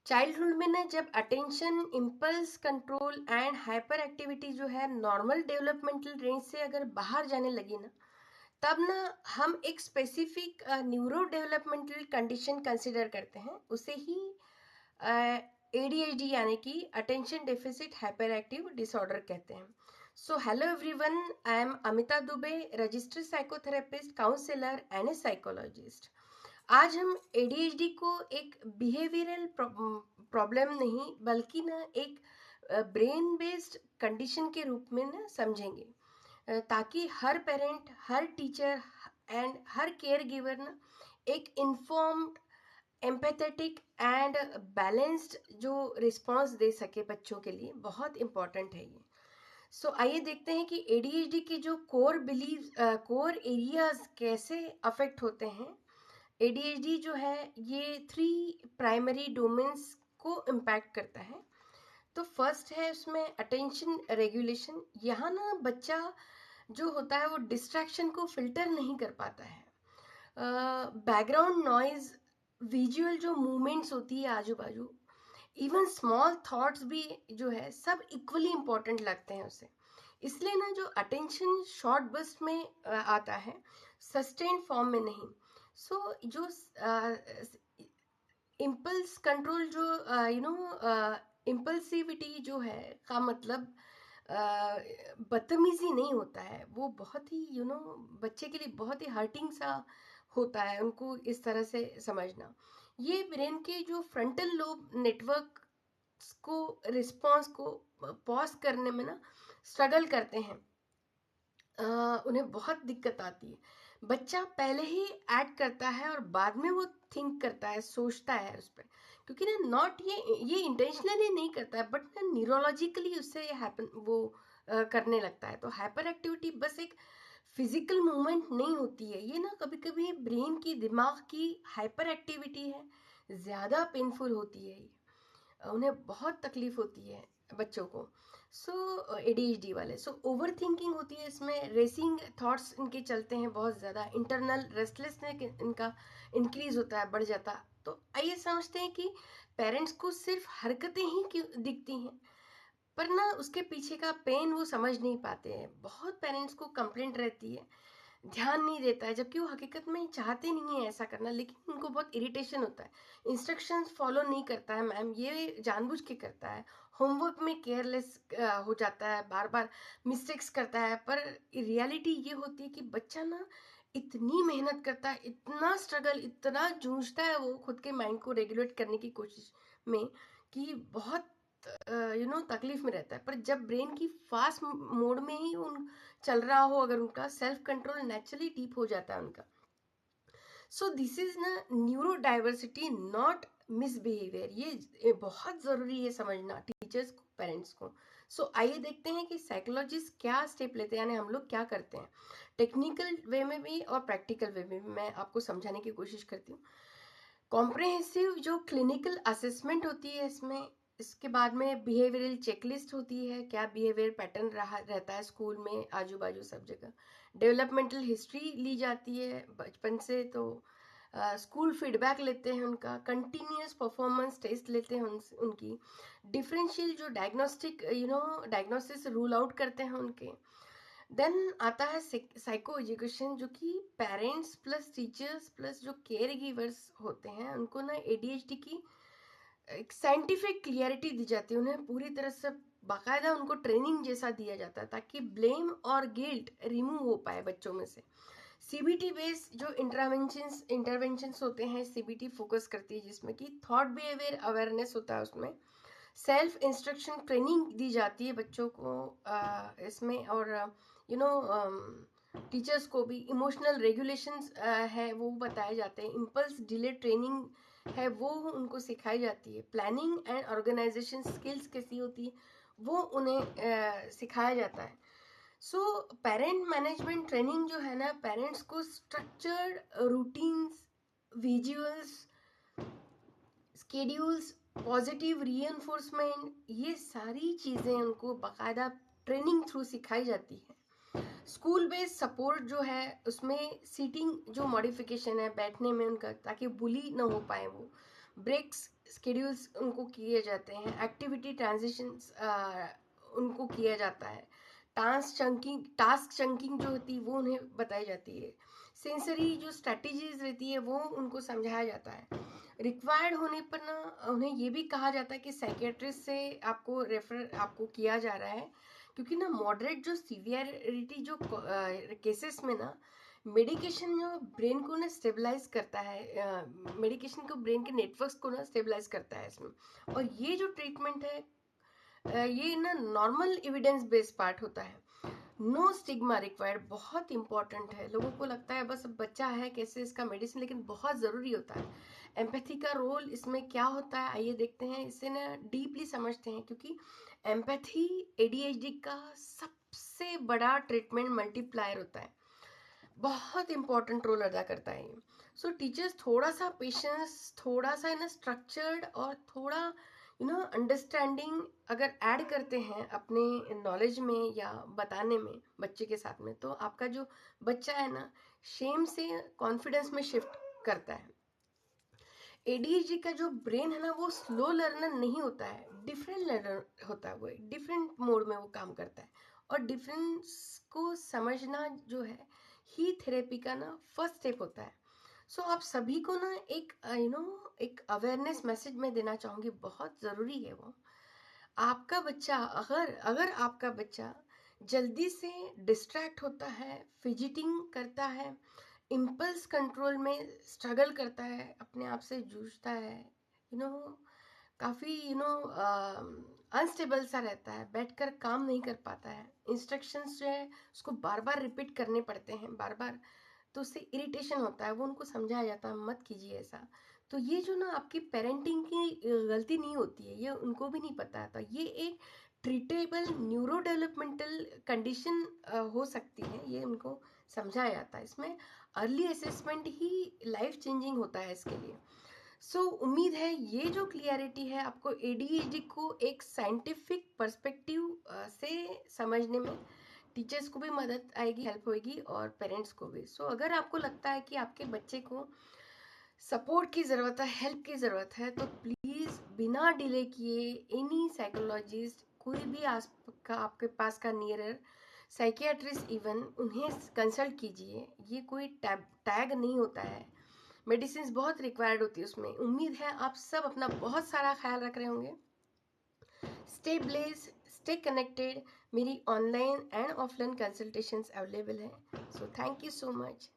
Childhood में ना जब attention, impulse control and hyper activity जो है नॉर्मल डेवलपमेंटल रेंज से अगर बाहर जाने लगी ना, तब ना हम एक specific neuro developmental condition consider करते हैं, उसे ही एडीएचडी यानी कि attention deficit hyperactive disorder कहते हैं। So hello everyone, I am Amita Dubey, registered psychotherapist, counsellor and a psychologist. आज हम एडीएचडी को एक बिहेवियरल प्रॉब्लम नहीं बल्कि ना एक ब्रेन बेस्ड कंडीशन के रूप में ना समझेंगे, ताकि हर पेरेंट, हर टीचर एंड हर केयर गिवर ना एक इन्फॉर्म्ड, एम्पैथेटिक एंड बैलेंस्ड जो रिस्पॉन्स दे सके बच्चों के लिए। बहुत इम्पॉर्टेंट है ये। सो आइए देखते हैं कि एडीएचडी के जो कोर एरियाज कैसे अफेक्ट होते हैं। एडीएचडी जो है ये 3 प्राइमरी डोमेन्स को इम्पैक्ट करता है। तो फर्स्ट है उसमें अटेंशन रेगुलेशन। यहाँ ना बच्चा जो होता है वो डिस्ट्रैक्शन को फिल्टर नहीं कर पाता है। बैकग्राउंड नॉइज, विजुअल जो मूवमेंट्स होती है आजू बाजू, इवन स्मॉल थॉट्स भी जो है सब इक्वली इम्पोर्टेंट लगते हैं उसे। इसलिए ना जो अटेंशन शॉर्ट बर्स्ट में आता है, सस्टेन फॉर्म में नहीं। सो जो इम्पल्स कंट्रोल जो इम्पल्सिविटी जो है का मतलब बदतमीजी नहीं होता है, वो बहुत ही बच्चे के लिए बहुत ही हर्टिंग सा होता है उनको इस तरह से समझना। ये ब्रेन के जो फ्रंटल लोब नेटवर्क को, रिस्पॉन्स को पॉज करने में ना स्ट्रगल करते हैं। उन्हें बहुत दिक्कत आती है। बच्चा पहले ही एक्ट करता है और बाद में वो थिंक करता है, सोचता है उस पर, क्योंकि ना नॉट ये इंटेंशनली नहीं करता है, बट ना न्यूरोलॉजिकली उससे ये हैपन वो करने लगता है। तो हाइपर एक्टिविटी बस एक फिजिकल मूवमेंट नहीं होती है, ये ना कभी कभी ब्रेन की, दिमाग की हाइपर एक्टिविटी है, ज़्यादा पेनफुल होती है ये। उन्हें बहुत तकलीफ होती है बच्चों को। सो एडीएचडी वाले, सो ओवर थिंकिंग होती है इसमें, रेसिंग थॉट्स इनके चलते हैं बहुत ज़्यादा, इंटरनल रेस्टलेसनेस इनका इंक्रीज होता है, बढ़ जाता है। तो आइए समझते हैं कि पेरेंट्स को सिर्फ हरकतें ही क्यों दिखती हैं, पर ना उसके पीछे का पेन वो समझ नहीं पाते हैं। बहुत पेरेंट्स को कंप्लेंट रहती है, ध्यान नहीं देता है, जबकि वो हकीकत में चाहते नहीं है ऐसा करना, लेकिन उनको बहुत इरिटेशन होता है। इंस्ट्रक्शंस फॉलो नहीं करता है मैम, ये जानबूझ के करता है। होमवर्क में केयरलेस हो जाता है, बार बार मिस्टेक्स करता है। पर रियलिटी ये होती है कि बच्चा ना इतनी मेहनत करता है, इतना स्ट्रगल, इतना जूझता है वो खुद के माइंड को रेगुलेट करने की कोशिश में, कि बहुत तकलीफ में रहता है। पर जब ब्रेन की फास्ट मोड में ही उन चल रहा हो, अगर उनका सेल्फ कंट्रोल नेचुरली डीप हो जाता है उनका। सो दिस इज ना न्यूरो डाइवर्सिटी, नॉट मिसबिहेवियर। ये बहुत जरूरी है समझना टीचर्स को, पेरेंट्स को। सो आइए देखते हैं कि साइकोलॉजिस्ट क्या स्टेप लेते हैं, यानी हम लोग क्या करते हैं। टेक्निकल वे में भी और प्रैक्टिकल वे में भी मैं आपको समझाने की कोशिश करती हूँ। कॉम्प्रहेंसिव जो क्लिनिकल असेसमेंट होती है इसमें, इसके बाद में बिहेवियरल चेकलिस्ट होती है, क्या बिहेवियर पैटर्न रहता है स्कूल में, आजू बाजू सब जगह। डेवलपमेंटल हिस्ट्री ली जाती है बचपन से, तो स्कूल फीडबैक लेते हैं उनका, कंटिन्यूस परफॉर्मेंस टेस्ट लेते हैं उनकी, डिफरेंशियल जो डायग्नोस्टिक डायग्नोसिस रूल आउट करते हैं उनके। देन आता है साइको एजुकेशन, जो कि पेरेंट्स प्लस टीचर्स प्लस जो केयर गिवर्स होते हैं उनको ना एडीएचडी की एक साइंटिफिक क्लियरिटी दी जाती है। उन्हें पूरी तरह से बाकायदा उनको ट्रेनिंग जैसा दिया जाता है, ताकि ब्लेम और गिल्ट रिमूव हो पाए बच्चों में से। सीबीटी बेस्ड जो इंटरवेंशंस होते हैं, सीबीटी फोकस करती है जिसमें कि थॉट बिहेवियर अवेयरनेस होता है, उसमें सेल्फ इंस्ट्रक्शन ट्रेनिंग दी जाती है बच्चों को इसमें। और टीचर्स को भी इमोशनल रेगुलेशंस है वो बताए जाते हैं। इम्पल्स डिले ट्रेनिंग है वो उनको सिखाई जाती है। प्लानिंग एंड ऑर्गेनाइजेशन स्किल्स कैसी होती है वो उन्हें सिखाया जाता है। सो पेरेंट मैनेजमेंट ट्रेनिंग जो है ना, पेरेंट्स को structured routines, visuals, schedules, positive reinforcement, ये सारी चीज़ें उनको बाकायदा ट्रेनिंग थ्रू सिखाई जाती है। स्कूल बेस्ड सपोर्ट जो है उसमें सीटिंग जो मॉडिफिकेशन है बैठने में उनका, ताकि बुली ना हो पाए वो, ब्रेक्स स्केड्यूल्स उनको किए जाते हैं, एक्टिविटी ट्रांजिशंस उनको किया जाता है, टास्क चंकिंग जो होती है वो उन्हें बताई जाती है, सेंसरी जो स्ट्रेटजीज रहती है वो उनको समझाया जाता है। रिक्वायर्ड होने पर ना उन्हें ये भी कहा जाता है कि साइकियाट्रिस्ट से आपको रेफर आपको किया जा रहा है, क्योंकि ना मॉडरेट जो सीवियरिटी जो केसेस में ना मेडिकेशन जो ब्रेन को ना स्टेबलाइज करता है, मेडिकेशन को ब्रेन के नेटवर्क्स को ना स्टेबलाइज करता है इसमें। और ये जो ट्रीटमेंट है ये ना नॉर्मल एविडेंस बेस्ड पार्ट होता है, नो स्टिग्मा रिक्वायर्ड, बहुत इंपॉर्टेंट है। लोगों को लगता है बस बच्चा है कैसे इसका मेडिसिन, लेकिन बहुत ज़रूरी होता है। एम्पैथी का रोल इसमें क्या होता है आइए देखते हैं, इससे ना डीपली समझते हैं, क्योंकि एम्पैथी एडीएचडी का सबसे बड़ा ट्रीटमेंट मल्टीप्लायर होता है, बहुत इंपॉर्टेंट रोल अदा करता है ये। सो टीचर्स थोड़ा सा पेशेंस, थोड़ा सा ना स्ट्रक्चर्ड और थोड़ा अंडरस्टैंडिंग अगर ऐड करते हैं अपने नॉलेज में या बताने में बच्चे के साथ में, तो आपका जो बच्चा है ना शेम से कॉन्फिडेंस में शिफ्ट करता है। एडीएचडी का जो ब्रेन है ना वो स्लो लर्नर नहीं होता है, डिफरेंट लर्नर होता है, वो डिफरेंट मोड में वो काम करता है। और डिफरेंस को समझना जो है ही थेरेपी का ना फर्स्ट स्टेप होता है। सो आप सभी को ना एक एक अवेयरनेस मैसेज में देना चाहूँगी, बहुत ज़रूरी है वो। आपका बच्चा अगर अगर आपका बच्चा जल्दी से डिस्ट्रैक्ट होता है, फिजिटिंग करता है, इम्पल्स कंट्रोल में स्ट्रगल करता है, अपने आप से जूझता है, यू नो काफ़ी अनस्टेबल सा रहता है, बैठकर काम नहीं कर पाता है, इंस्ट्रक्शंस जो है उसको बार बार रिपीट करने पड़ते हैं बार बार, तो उससे इरिटेशन होता है, वो उनको समझाया जाता है मत कीजिए ऐसा। तो ये जो ना आपकी पेरेंटिंग की गलती नहीं होती है, ये उनको भी नहीं पता था, ये एक ट्रीटेबल न्यूरो डेवलपमेंटल कंडीशन हो सकती है, ये उनको समझाया जाता है। इसमें अर्ली असेसमेंट ही लाइफ चेंजिंग होता है इसके लिए। सो उम्मीद है ये जो क्लियरिटी है आपको एडीएचडी को एक साइंटिफिक पर्सपेक्टिव से समझने में टीचर्स को भी मदद आएगी, हेल्प होगी, और पेरेंट्स को भी। सो अगर आपको लगता है कि आपके बच्चे को सपोर्ट की ज़रूरत है, हेल्प की ज़रूरत है, तो प्लीज़ बिना डिले किए एनी साइकोलॉजिस्ट, कोई भी आपके पास का नियरर साइकियाट्रिस्ट इवन, उन्हें कंसल्ट कीजिए। ये कोई टैग नहीं होता है, मेडिसिन बहुत रिक्वायर्ड होती है उसमें। उम्मीद है आप सब अपना बहुत सारा ख्याल रख रहे होंगे। स्टे ब्लेस, स्टे कनेक्टेड, मेरी online and offline consultations available हैं। So thank you so much.